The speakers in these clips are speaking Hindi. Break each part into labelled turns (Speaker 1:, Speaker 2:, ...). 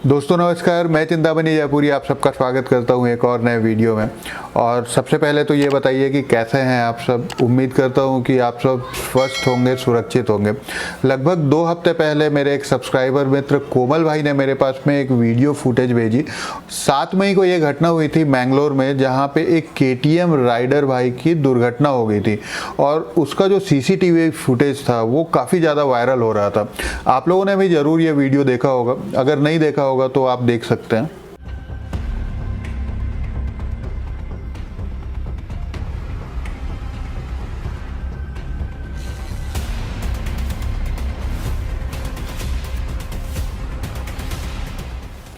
Speaker 1: दोस्तों नमस्कार, मैं चिंतामणि जयपुरी आप सबका स्वागत करता हूं एक और नए वीडियो में। और सबसे पहले तो ये बताइए कि कैसे हैं आप सब। उम्मीद करता हूं कि आप सब स्वस्थ होंगे, सुरक्षित होंगे। लगभग 2 हफ्ते पहले मेरे एक सब्सक्राइबर मित्र कोमल भाई ने मेरे पास में एक वीडियो फुटेज भेजी। 7 मई को ये घटना हुई थी मैंगलोर में, जहाँ पे एक KTM राइडर भाई की दुर्घटना हो गई थी और उसका जो CCTV फुटेज था वो काफ़ी ज़्यादा वायरल हो रहा था। आप लोगों ने भी ज़रूर ये वीडियो देखा होगा, अगर नहीं देखा होगा तो आप देख सकते हैं।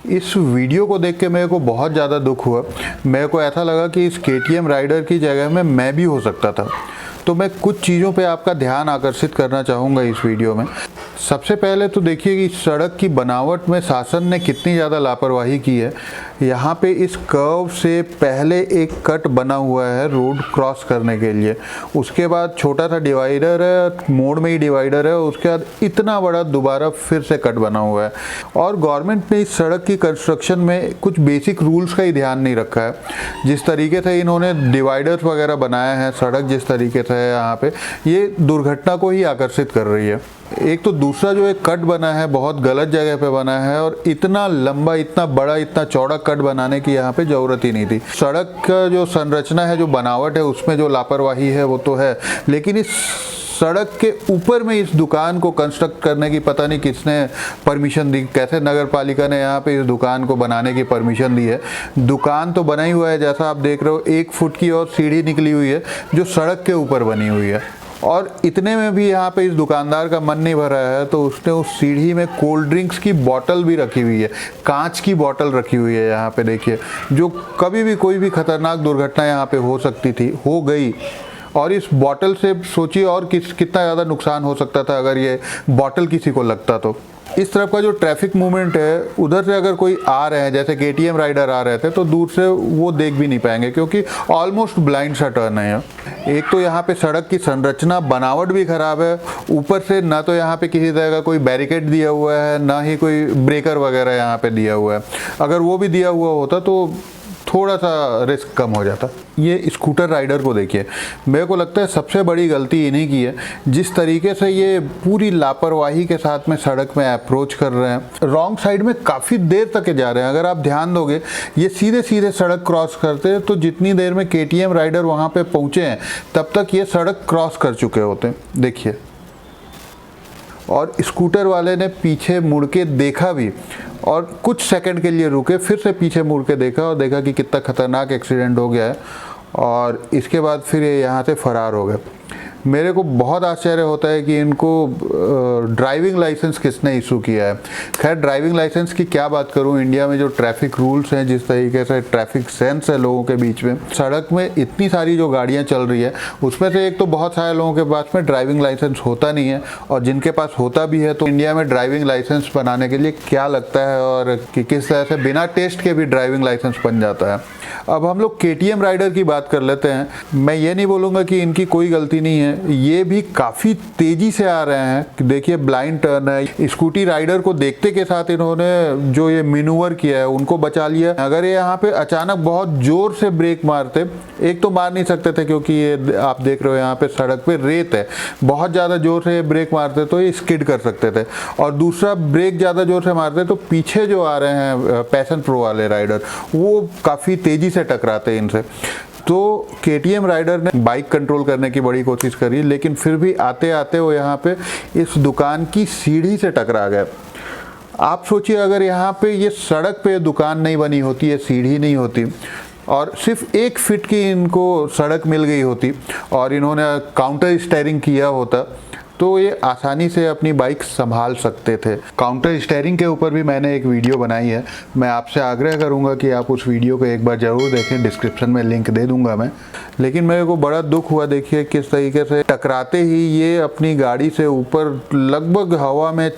Speaker 1: इस वीडियो को देख के मेरे को बहुत ज़्यादा दुख हुआ। मेरे को ऐसा लगा कि इस KTM राइडर की जगह में मैं भी हो सकता था। तो मैं कुछ चीज़ों पे आपका ध्यान आकर्षित करना चाहूँगा इस वीडियो में। सबसे पहले तो देखिए कि सड़क की बनावट में शासन ने कितनी ज़्यादा लापरवाही की है। यहाँ पे इस कर्व से पहले एक कट बना हुआ है रोड क्रॉस करने के लिए, उसके बाद छोटा सा डिवाइडर है, मोड़ में ही डिवाइडर है, उसके बाद इतना बड़ा दोबारा फिर से कट बना हुआ है। और गवर्नमेंट ने इस सड़क की कंस्ट्रक्शन में कुछ बेसिक रूल्स का ही ध्यान नहीं रखा है। जिस तरीके से इन्होंने डिवाइडर्स वगैरह बनाया है, सड़क जिस तरीके से है यहाँ पे, ये दुर्घटना को ही आकर्षित कर रही है। एक तो दूसरा जो एक कट बना है बहुत गलत जगह पे बना है, और इतना लंबा, इतना बड़ा, इतना चौड़ा कट बनाने की यहाँ पे ज़रूरत ही नहीं थी। सड़क का जो संरचना है, जो बनावट है, उसमें जो लापरवाही है वो तो है, लेकिन इस सड़क के ऊपर में इस दुकान को कंस्ट्रक्ट करने की पता नहीं किसने परमिशन दी, कैसे नगर पालिका ने यहाँ पे इस दुकान को बनाने की परमिशन दी है। दुकान तो बना ही हुआ है, जैसा आप देख रहे हो, 1 फुट की और सीढ़ी निकली हुई है जो सड़क के ऊपर बनी हुई है। और इतने में भी यहाँ पे इस दुकानदार का मन नहीं भरा है, तो उसने उस सीढ़ी में कोल्ड ड्रिंक्स की बोतल भी रखी हुई है, कांच की बोतल रखी हुई है यहाँ पे देखिए, जो कभी भी कोई भी खतरनाक दुर्घटना यहाँ पे हो सकती थी, हो गई। और इस बोतल से सोचिए और कितना ज़्यादा नुकसान हो सकता था अगर ये बोतल किसी को लगता तो। इस तरफ का जो ट्रैफिक मूवमेंट है, उधर से अगर कोई आ रहे हैं, जैसे KTM राइडर आ रहे थे, तो दूर से वो देख भी नहीं पाएंगे क्योंकि ऑलमोस्ट ब्लाइंड सा टर्न है। एक तो यहाँ पे सड़क की संरचना बनावट भी खराब है, ऊपर से ना तो यहाँ पे किसी तरह का कोई बैरिकेड दिया हुआ है, ना ही कोई ब्रेकर वगैरह यहाँ पे दिया हुआ है। अगर वो भी दिया हुआ होता तो थोड़ा सा रिस्क कम हो जाता। ये स्कूटर राइडर को देखिए, मेरे को लगता है सबसे बड़ी गलती इन्हीं की है। जिस तरीके से ये पूरी लापरवाही के साथ में सड़क में अप्रोच कर रहे हैं, रॉन्ग साइड में काफ़ी देर तक जा रहे हैं। अगर आप ध्यान दोगे, ये सीधे सीधे सड़क क्रॉस करते हैं, तो जितनी देर में KTM राइडर वहाँ पे पहुँचे हैं, तब तक ये सड़क क्रॉस कर चुके होते हैं, देखिए। और स्कूटर वाले ने पीछे मुड़ के देखा भी, और कुछ सेकंड के लिए रुके, फिर से पीछे मुड़ के देखा और देखा कि कितना खतरनाक एक्सीडेंट हो गया है, और इसके बाद फिर ये यहाँ से फरार हो गए। मेरे को बहुत आश्चर्य होता है कि इनको ड्राइविंग लाइसेंस किसने इशू किया है। खैर, ड्राइविंग लाइसेंस की क्या बात करूं, इंडिया में जो ट्रैफिक रूल्स हैं, जिस तरीके से ट्रैफिक सेंस है लोगों के बीच में, सड़क में इतनी सारी जो गाड़ियां चल रही है, उसमें से एक तो बहुत सारे लोगों के पास में ड्राइविंग लाइसेंस होता नहीं है, और जिनके पास होता भी है तो इंडिया में ड्राइविंग लाइसेंस बनाने के लिए क्या लगता है और कि किस तरह से बिना टेस्ट के भी ड्राइविंग लाइसेंस बन जाता है। अब हम लोग KTM राइडर की बात कर लेते हैं। मैं ये नहीं बोलूँगा कि इनकी कोई गलती नहीं है, ये भी काफ़ी तेज़ी से आ रहे हैं। देखिए, ब्लाइंड टर्न है, स्कूटी राइडर को देखते के साथ इन्होंने जो ये मैनूवर किया है उनको बचा लिया। अगर ये यहाँ पे अचानक बहुत ज़ोर से ब्रेक मारते, एक तो मार नहीं सकते थे क्योंकि ये आप देख रहे हो यहाँ पे सड़क पे रेत है, बहुत ज़्यादा ज़ोर से ब्रेक मारते तो ये स्किड कर सकते थे, और दूसरा ब्रेक ज़्यादा ज़ोर से मारते तो पीछे जो आ रहे हैं पैशन प्रो वाले राइडर, वो काफ़ी तेज़ी से टकराते हैं इनसे। तो KTM राइडर ने बाइक कंट्रोल करने की बड़ी कोशिश करी, लेकिन फिर भी आते आते वो यहाँ पे इस दुकान की सीढ़ी से टकरा गए। आप सोचिए, अगर यहाँ पे ये सड़क पे दुकान नहीं बनी होती, ये सीढ़ी नहीं होती, और सिर्फ 1 फीट की इनको सड़क मिल गई होती, और इन्होंने काउंटर स्टीयरिंग किया होता, तो ये आसानी से अपनी बाइक संभाल सकते थे। काउंटर स्टीयरिंग के ऊपर भी मैंने एक वीडियो बनाई है, मैं आपसे आग्रह करूंगा कि आप उस वीडियो को एक बार ज़रूर देखें, डिस्क्रिप्शन में लिंक दे दूंगा मैं। लेकिन मेरे को बड़ा दुख हुआ, देखिए किस तरीके से टकराते ही ये अपनी गाड़ी से ऊपर लगभग हवा में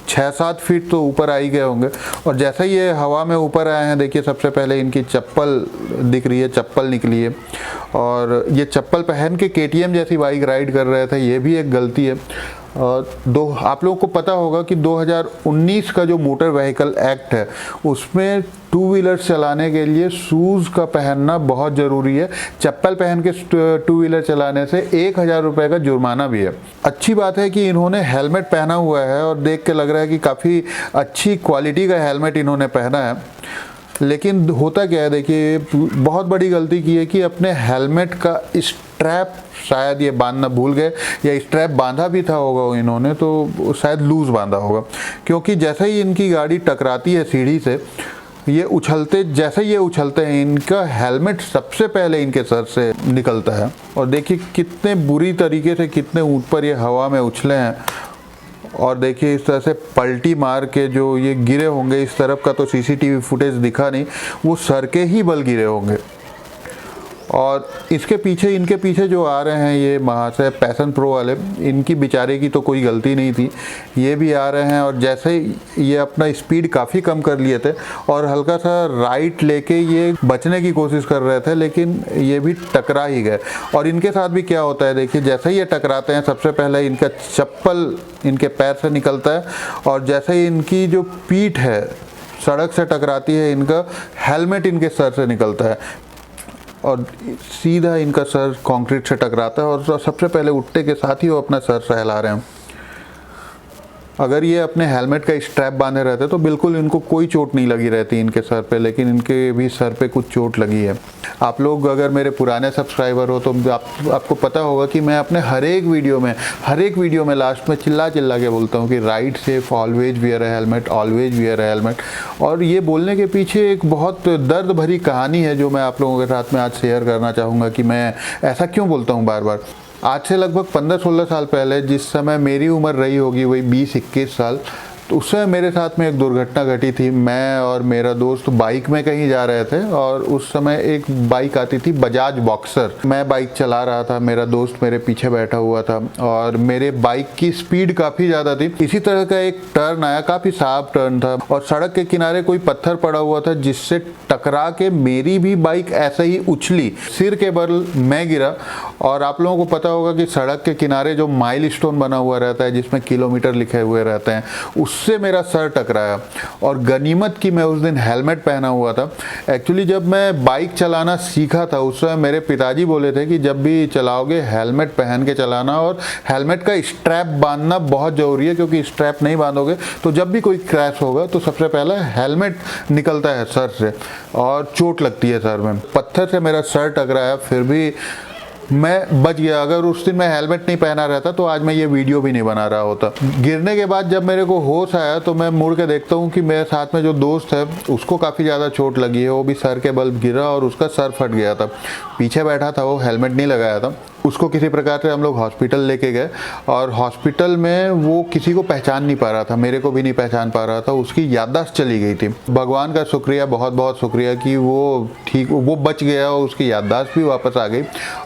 Speaker 1: 6-7 फीट तो ऊपर आ ही गए होंगे। और जैसे ही ये हवा में ऊपर आए हैं, देखिए सबसे पहले इनकी चप्पल दिख रही है, चप्पल निकली है, और ये चप्पल पहन के KTM जैसी बाइक राइड कर रहे थे, ये भी एक गलती है। आप लोगों को पता होगा कि 2019 का जो मोटर व्हीकल एक्ट है उसमें टू व्हीलर चलाने के लिए शूज़ का पहनना बहुत ज़रूरी है। चप्पल पहन के टू व्हीलर चलाने से 1000 रुपये का जुर्माना भी है। अच्छी बात है कि इन्होंने हेलमेट पहना हुआ है और देख के लग रहा है कि काफ़ी अच्छी क्वालिटी का हेलमेट इन्होंने पहना है। लेकिन होता क्या है, देखिए बहुत बड़ी गलती की है कि अपने हेलमेट का स्ट्रैप शायद ये बांधना भूल गए, या स्ट्रैप बांधा भी था होगा इन्होंने तो शायद लूज बांधा होगा, क्योंकि जैसे ही इनकी गाड़ी टकराती है सीढ़ी से, जैसे ये उछलते हैं इनका हेलमेट सबसे पहले इनके सर से निकलता है। और देखिए कितने बुरी तरीके से, कितने ऊपर ये हवा में उछले हैं। और देखिए इस तरह से पलटी मार के जो ये गिरे होंगे, इस तरफ का तो सीसीटीवी फुटेज दिखा नहीं, वो सर के ही बल गिरे होंगे। और इनके पीछे जो आ रहे हैं ये महाशय पैशन प्रो वाले, इनकी बेचारे की तो कोई गलती नहीं थी, ये भी आ रहे हैं और जैसे ये अपना स्पीड काफ़ी कम कर लिए थे और हल्का सा राइट लेके ये बचने की कोशिश कर रहे थे, लेकिन ये भी टकरा ही गए। और इनके साथ भी क्या होता है, देखिए जैसे ही ये टकराते हैं सबसे पहले इनका चप्पल इनके पैर से निकलता है, और जैसे ही इनकी जो पीठ है सड़क से टकराती है, इनका हेलमेट इनके सर से निकलता है और सीधा इनका सर कंक्रीट से टकराता है और सबसे पहले उठते के साथ ही वो अपना सर सहला रहे हैं। अगर ये अपने हेलमेट का स्ट्रैप बांधे रहते तो बिल्कुल इनको कोई चोट नहीं लगी रहती इनके सर पे, लेकिन इनके भी सर पे कुछ चोट लगी है। आप लोग अगर मेरे पुराने सब्सक्राइबर हो तो आपको पता होगा कि मैं अपने हर एक वीडियो में लास्ट में चिल्ला के बोलता हूँ कि ride safe, always wear a helmet, always wear a helmet. और ये बोलने के पीछे एक बहुत दर्द भरी कहानी है जो मैं आप लोगों के साथ में आज शेयर करना चाहूँगा कि मैं ऐसा क्यों बोलता हूँ बार बार। आज से लगभग 15-16 साल पहले, जिस समय मेरी उम्र रही होगी वही 20-21 साल, तो उस समय मेरे साथ में एक दुर्घटना घटी थी। मैं और मेरा दोस्त बाइक में कहीं जा रहे थे और उस समय एक बाइक आती थी बजाज बॉक्सर। मैं बाइक चला रहा था, मेरा दोस्त मेरे पीछे बैठा हुआ था और मेरे बाइक की स्पीड काफ़ी ज़्यादा थी। इसी तरह का एक टर्न आया, काफ़ी साफ टर्न था और सड़क के किनारे कोई पत्थर पड़ा हुआ था जिससे टकरा के मेरी भी बाइक ऐसे ही उछली, सिर के बल मैं गिरा। और आप लोगों को पता होगा कि सड़क के किनारे जो माइलस्टोन बना हुआ रहता है जिसमें किलोमीटर लिखे हुए रहते हैं, उससे मेरा सर टकराया। और गनीमत की मैं उस दिन हेलमेट पहना हुआ था। एक्चुअली जब मैं बाइक चलाना सीखा था उस समय मेरे पिताजी बोले थे कि जब भी चलाओगे हेलमेट पहन के चलाना और हेलमेट का स्ट्रैप बांधना बहुत ज़रूरी है, क्योंकि स्ट्रैप नहीं बांधोगे तो जब भी कोई क्रैश होगा तो सबसे पहले हेलमेट निकलता है सर से और चोट लगती है सर में। पत्थर से मेरा सर टकराया, फिर भी मैं बच गया। अगर उस दिन मैं हेलमेट नहीं पहना रहता तो आज मैं ये वीडियो भी नहीं बना रहा होता। गिरने के बाद जब मेरे को होश आया तो मैं मुड़ के देखता हूँ कि मेरे साथ में जो दोस्त है उसको काफ़ी ज़्यादा चोट लगी है, वो भी सर के बल गिरा और उसका सर फट गया था। पीछे बैठा था वो, हेलमेट नहीं लगाया था। उसको किसी प्रकार से हम लोग हॉस्पिटल लेके गए और हॉस्पिटल में वो किसी को पहचान नहीं पा रहा था, मेरे को भी नहीं पहचान पा रहा था, उसकी याददाश्त चली गई थी। भगवान का शुक्रिया, बहुत बहुत शुक्रिया कि वो बच गया और उसकी याददाश्त भी वापस आ गई।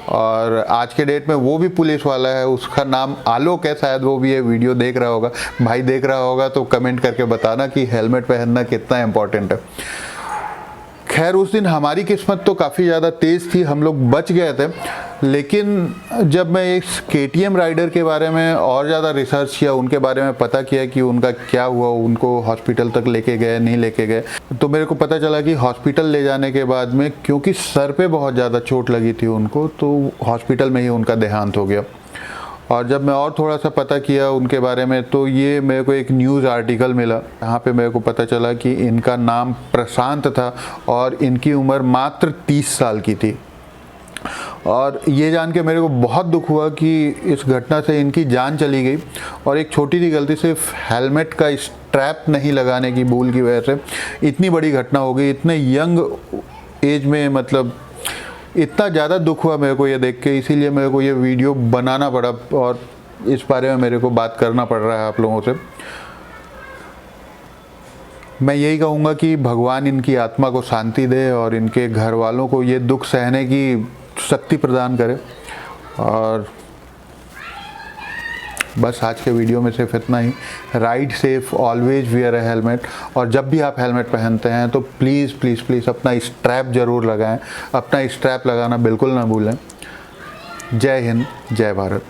Speaker 1: और आज के डेट में वो भी पुलिस वाला है, उसका नाम आलोक है, शायद वो भी ये वीडियो देख रहा होगा। भाई देख रहा होगा तो कमेंट करके बताना कि हेलमेट पहनना कितना इम्पोर्टेंट है। खैर उस दिन हमारी किस्मत तो काफ़ी ज़्यादा तेज़ थी, हम लोग बच गए थे। लेकिन जब मैं इस KTM राइडर के बारे में और ज़्यादा रिसर्च किया, उनके बारे में पता किया कि उनका क्या हुआ, उनको हॉस्पिटल तक लेके गए नहीं लेके गए, तो मेरे को पता चला कि हॉस्पिटल ले जाने के बाद में, क्योंकि सर पे बहुत ज़्यादा चोट लगी थी उनको, तो हॉस्पिटल में ही उनका देहांत हो गया। और जब मैं और थोड़ा सा पता किया उनके बारे में तो ये मेरे को एक न्यूज़ आर्टिकल मिला, यहाँ पे मेरे को पता चला कि इनका नाम प्रशांत था और इनकी उम्र मात्र 30 साल की थी। और ये जान के मेरे को बहुत दुख हुआ कि इस घटना से इनकी जान चली गई और एक छोटी सी गलती, सिर्फ हेलमेट का स्ट्रैप नहीं लगाने की भूल की वजह से इतनी बड़ी घटना हो गई। इतने यंग एज में, मतलब इतना ज़्यादा दुख हुआ मेरे को ये देख के, इसीलिए मेरे को ये वीडियो बनाना पड़ा और इस बारे में मेरे को बात करना पड़ रहा है आप लोगों से। मैं यही कहूँगा कि भगवान इनकी आत्मा को शांति दे और इनके घर वालों को ये दुख सहने की शक्ति प्रदान करे। और बस आज के वीडियो में सिर्फ इतना ही। Ride safe, always wear a helmet. और जब भी आप हेलमेट पहनते हैं तो प्लीज़ प्लीज़ प्लीज़ अपना स्ट्रैप ज़रूर लगाएं, अपना स्ट्रैप लगाना बिल्कुल ना भूलें। जय हिंद, जय भारत।